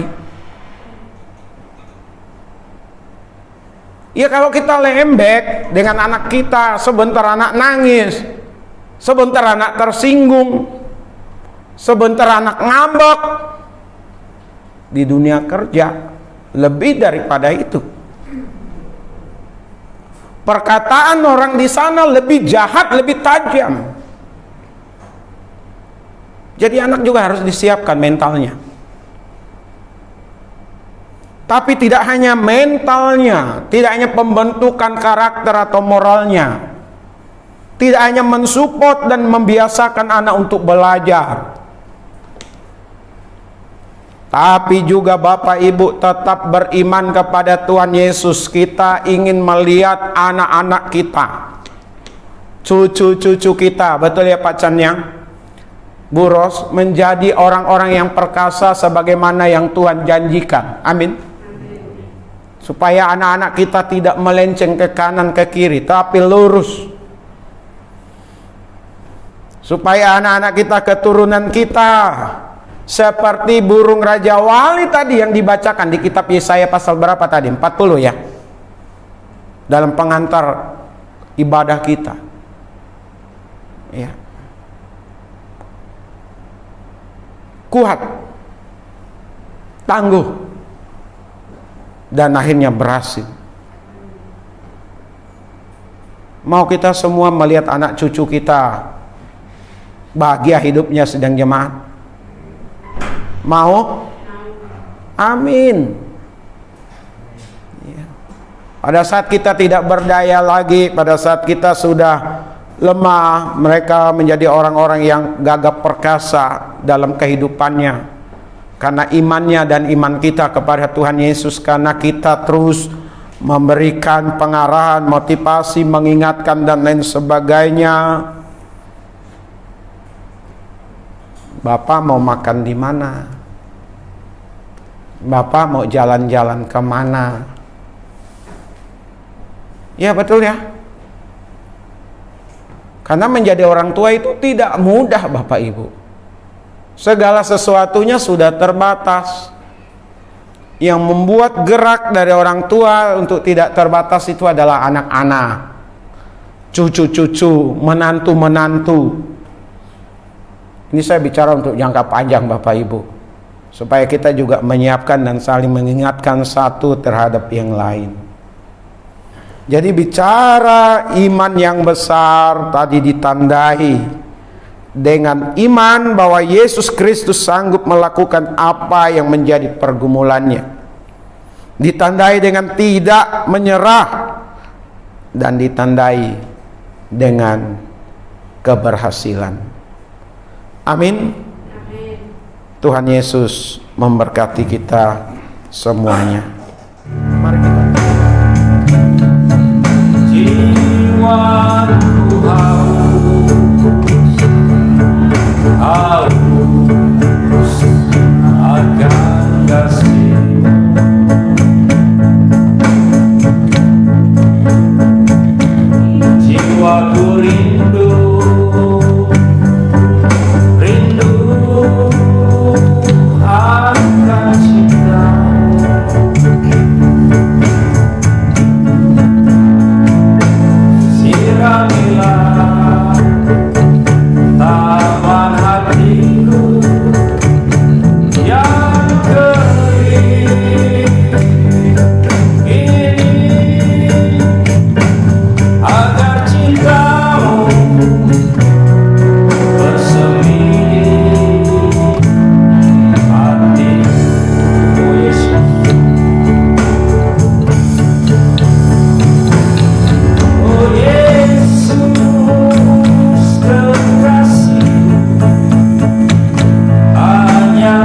Ya, kalau kita lembek dengan anak kita, sebentar anak nangis, sebentar anak tersinggung, sebentar anak ngambek. Di dunia kerja lebih daripada itu. Perkataan orang di sana lebih jahat, lebih tajam. Jadi anak juga harus disiapkan mentalnya. Tapi tidak hanya mentalnya, tidak hanya pembentukan karakter atau moralnya, tidak hanya mensupport dan membiasakan anak untuk belajar, tapi juga Bapak Ibu tetap beriman kepada Tuhan Yesus. Kita ingin melihat anak-anak kita, cucu-cucu kita, betul ya Pak Canyang? Buros menjadi orang-orang yang perkasa sebagaimana yang Tuhan janjikan. Amin. Supaya anak-anak kita tidak melenceng ke kanan ke kiri, tapi lurus. Supaya anak-anak kita, keturunan kita seperti burung Raja Wali tadi yang dibacakan di kitab Yesaya pasal berapa tadi? 40 ya. Dalam pengantar ibadah kita. Ya. Kuat, tangguh, dan akhirnya berhasil. Mau kita semua melihat anak cucu kita bahagia hidupnya sedang jemaat? Mau? Amin. Ya. Pada saat kita tidak berdaya lagi, pada saat kita sudah lemah, mereka menjadi orang-orang yang gagap perkasa dalam kehidupannya karena imannya dan iman kita kepada Tuhan Yesus, karena kita terus memberikan pengarahan, motivasi, mengingatkan dan lain sebagainya. Bapak mau makan di mana? Bapak mau jalan-jalan kemana? Ya betul ya. Karena menjadi orang tua itu tidak mudah Bapak Ibu. Segala sesuatunya sudah terbatas. Yang membuat gerak dari orang tua untuk tidak terbatas itu adalah anak-anak, cucu-cucu, menantu-menantu. Ini saya bicara untuk jangka panjang Bapak Ibu, supaya kita juga menyiapkan dan saling mengingatkan satu terhadap yang lain. Jadi bicara iman yang besar tadi ditandai dengan iman bahwa Yesus Kristus sanggup melakukan apa yang menjadi pergumulannya. Ditandai dengan tidak menyerah dan ditandai dengan keberhasilan. Amin. Tuhan Yesus memberkati kita semuanya. Mari kita jiwaku haus akan kasih, jiwaku rindu akan cinta. Siramilah taman hatiku yang kering ini, agar cintamu bersemi hatiku, Yesus. Oh Yesus kekasih, hanya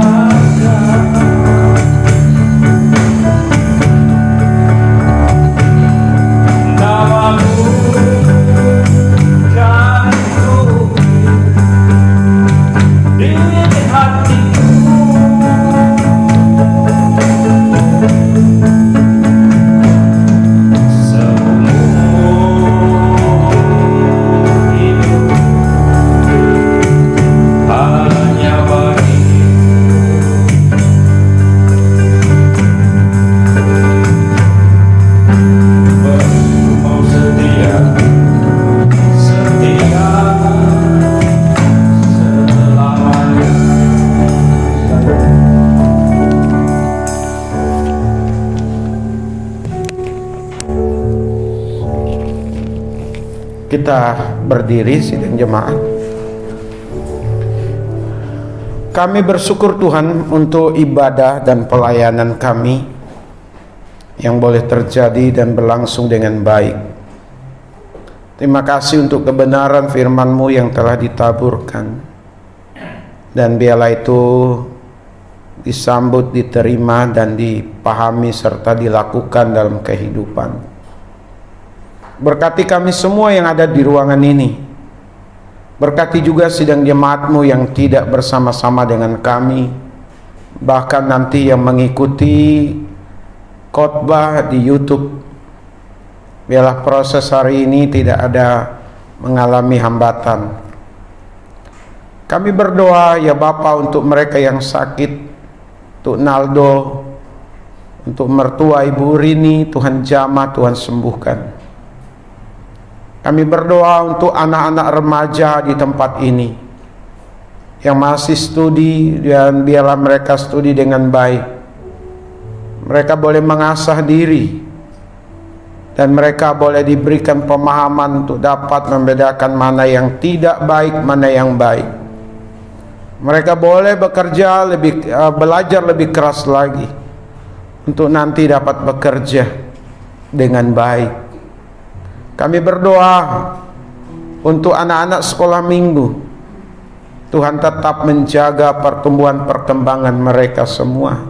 namamu kan ku di hatiku. Seumur hidup hanya bagimu, mau setia, setia selamanya. Kita berdiri sidang jemaat. Kami bersyukur Tuhan untuk ibadah dan pelayanan kami yang boleh terjadi dan berlangsung dengan baik. Terima kasih untuk kebenaran firman-Mu yang telah ditaburkan, dan biarlah itu disambut, diterima, dan dipahami serta dilakukan dalam kehidupan. Berkati kami semua yang ada di ruangan ini. Berkati juga sidang jemaat-Mu yang tidak bersama-sama dengan kami, bahkan nanti yang mengikuti khotbah di YouTube. Biarlah proses hari ini tidak ada mengalami hambatan. Kami berdoa ya Bapa untuk mereka yang sakit, untuk Naldo, untuk mertua Ibu Rini, Tuhan jamah, Tuhan sembuhkan. Kami berdoa untuk anak-anak remaja di tempat ini yang masih studi, dan biarlah mereka studi dengan baik. Mereka boleh mengasah diri, dan mereka boleh diberikan pemahaman untuk dapat membedakan mana yang tidak baik, mana yang baik. Mereka boleh belajar lebih keras lagi untuk nanti dapat bekerja dengan baik. Kami berdoa untuk anak-anak sekolah minggu. Tuhan tetap menjaga pertumbuhan perkembangan mereka semua.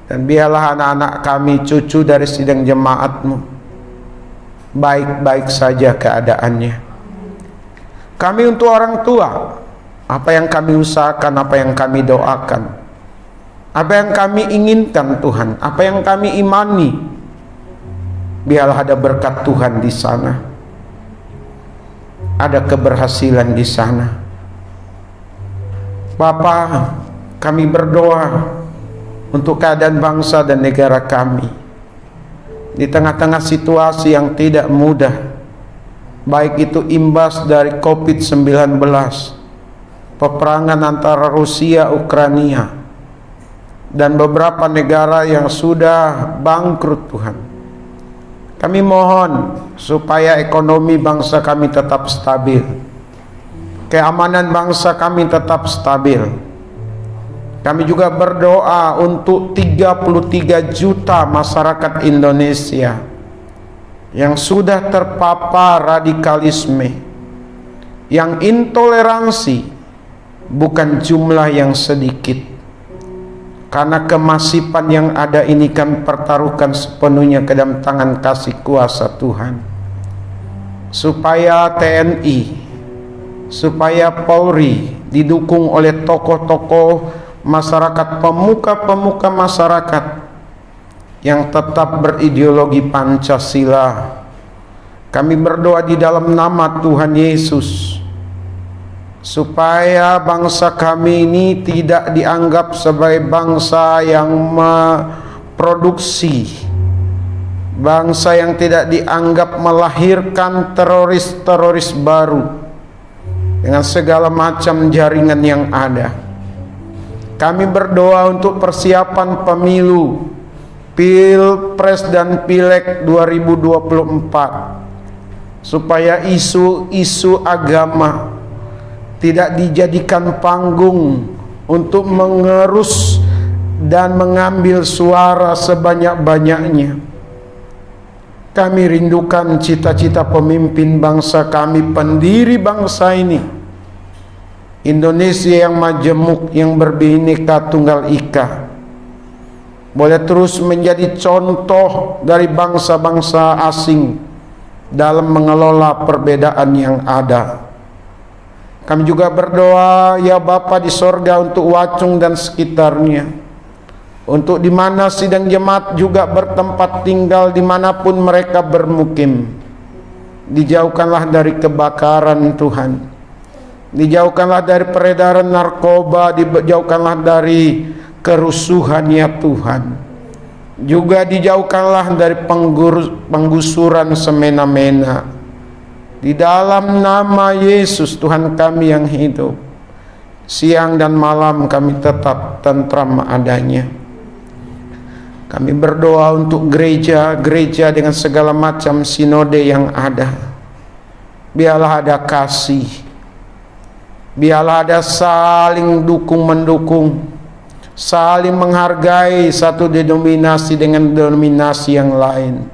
Dan biarlah anak-anak kami, cucu dari sidang jemaat-Mu, baik-baik saja keadaannya. Kami untuk orang tua, apa yang kami usahakan, apa yang kami doakan, apa yang kami inginkan Tuhan, apa yang kami imani, biarlah ada berkat Tuhan di sana, ada keberhasilan di sana. Bapa, kami berdoa untuk keadaan bangsa dan negara kami di tengah-tengah situasi yang tidak mudah, baik itu imbas dari COVID-19, peperangan antara Rusia, Ukraina, dan beberapa negara yang sudah bangkrut. Tuhan, kami mohon supaya ekonomi bangsa kami tetap stabil, keamanan bangsa kami tetap stabil. Kami juga berdoa untuk 33 juta masyarakat Indonesia yang sudah terpapar radikalisme, yang intoleransi, bukan jumlah yang sedikit. Karena kemasipan yang ada ini kan pertaruhkan sepenuhnya ke dalam tangan kasih kuasa Tuhan, supaya TNI, supaya Polri didukung oleh tokoh-tokoh masyarakat, pemuka-pemuka masyarakat yang tetap berideologi Pancasila. Kami berdoa di dalam nama Tuhan Yesus, supaya bangsa kami ini tidak dianggap sebagai bangsa yang memproduksi, bangsa yang tidak dianggap melahirkan teroris-teroris baru dengan segala macam jaringan yang ada. Kami berdoa untuk persiapan pemilu, Pilpres dan Pileg 2024, supaya isu-isu agama tidak dijadikan panggung untuk mengerus dan mengambil suara sebanyak-banyaknya. Kami rindukan cita-cita pemimpin bangsa kami, pendiri bangsa ini, Indonesia yang majemuk, yang berbineka tunggal ika, boleh terus menjadi contoh dari bangsa-bangsa asing dalam mengelola perbedaan yang ada. Kami juga berdoa ya Bapa di sorga untuk Wacung dan sekitarnya, untuk di mana sidang jemaat juga bertempat tinggal, dimanapun mereka bermukim. Dijauhkanlah dari kebakaran Tuhan, dijauhkanlah dari peredaran narkoba, dijauhkanlah dari kerusuhan ya Tuhan, juga dijauhkanlah dari penggusuran semena-mena. Di dalam nama Yesus Tuhan kami yang hidup, siang dan malam kami tetap tentram adanya. Kami berdoa untuk gereja-gereja dengan segala macam sinode yang ada. Biarlah ada kasih, biarlah ada saling dukung-mendukung, saling menghargai satu denominasi dengan denominasi yang lain.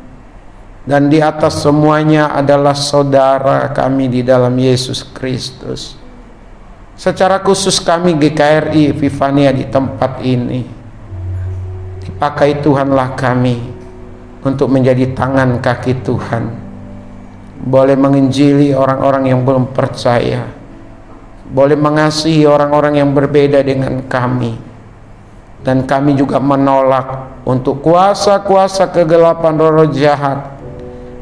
Dan di atas semuanya adalah saudara kami di dalam Yesus Kristus. Secara khusus kami GKRI Epifania di tempat ini, dipakai Tuhanlah kami untuk menjadi tangan kaki Tuhan, boleh menginjili orang-orang yang belum percaya, boleh mengasihi orang-orang yang berbeda dengan kami. Dan kami juga menolak untuk kuasa-kuasa kegelapan, roh jahat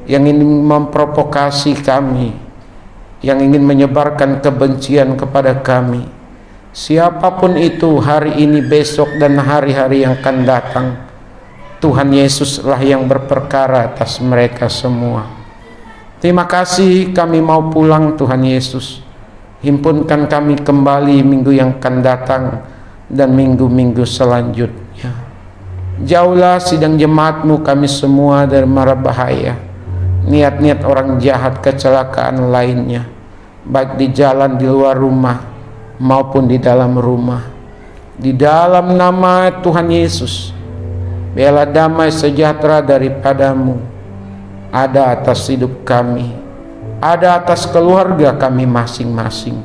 yang ingin memprovokasi kami, yang ingin menyebarkan kebencian kepada kami. Siapapun itu, hari ini, besok, dan hari-hari yang akan datang, Tuhan Yesuslah yang berperkara atas mereka semua. Terima kasih, kami mau pulang Tuhan Yesus. Himpunkan kami kembali minggu yang akan datang dan minggu-minggu selanjutnya. Jauhlah sidang jemaat-Mu kami semua dari mara bahaya, niat-niat orang jahat, kecelakaan lainnya, baik di jalan, di luar rumah, maupun di dalam rumah. Di dalam nama Tuhan Yesus, biarlah damai sejahtera daripada-Mu ada atas hidup kami, ada atas keluarga kami masing-masing.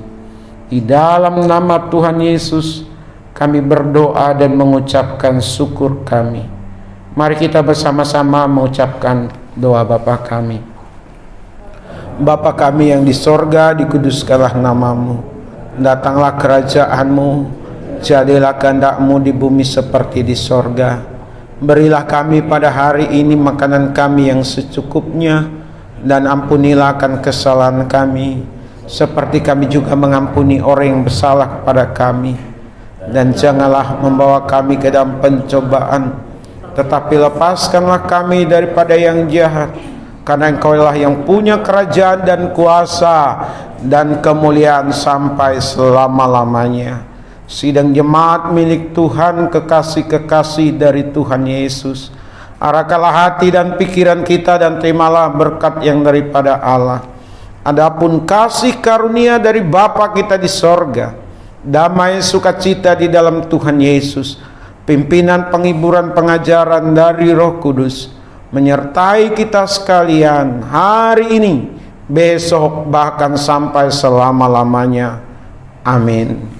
Di dalam nama Tuhan Yesus kami berdoa dan mengucapkan syukur kami. Mari kita bersama-sama mengucapkan doa Bapa kami. Bapa kami yang di sorga, dikuduskanlah nama-Mu. Datanglah kerajaan-Mu, jadilah kehendak-Mu di bumi seperti di sorga. Berilah kami pada hari ini makanan kami yang secukupnya, dan ampunilah akan kesalahan kami, seperti kami juga mengampuni orang yang bersalah kepada kami. Dan janganlah membawa kami ke dalam pencobaan, tetapi lepaskanlah kami daripada yang jahat, karena Engkau-lah yang punya kerajaan dan kuasa dan kemuliaan sampai selama-lamanya. Sidang jemaat milik Tuhan, kekasih-kekasih dari Tuhan Yesus, arahkanlah hati dan pikiran kita dan terimalah berkat yang daripada Allah. Adapun kasih karunia dari Bapa kita di sorga, damai sukacita di dalam Tuhan Yesus, pimpinan penghiburan pengajaran dari Roh Kudus menyertai kita sekalian hari ini, besok, bahkan sampai selama-lamanya. Amin.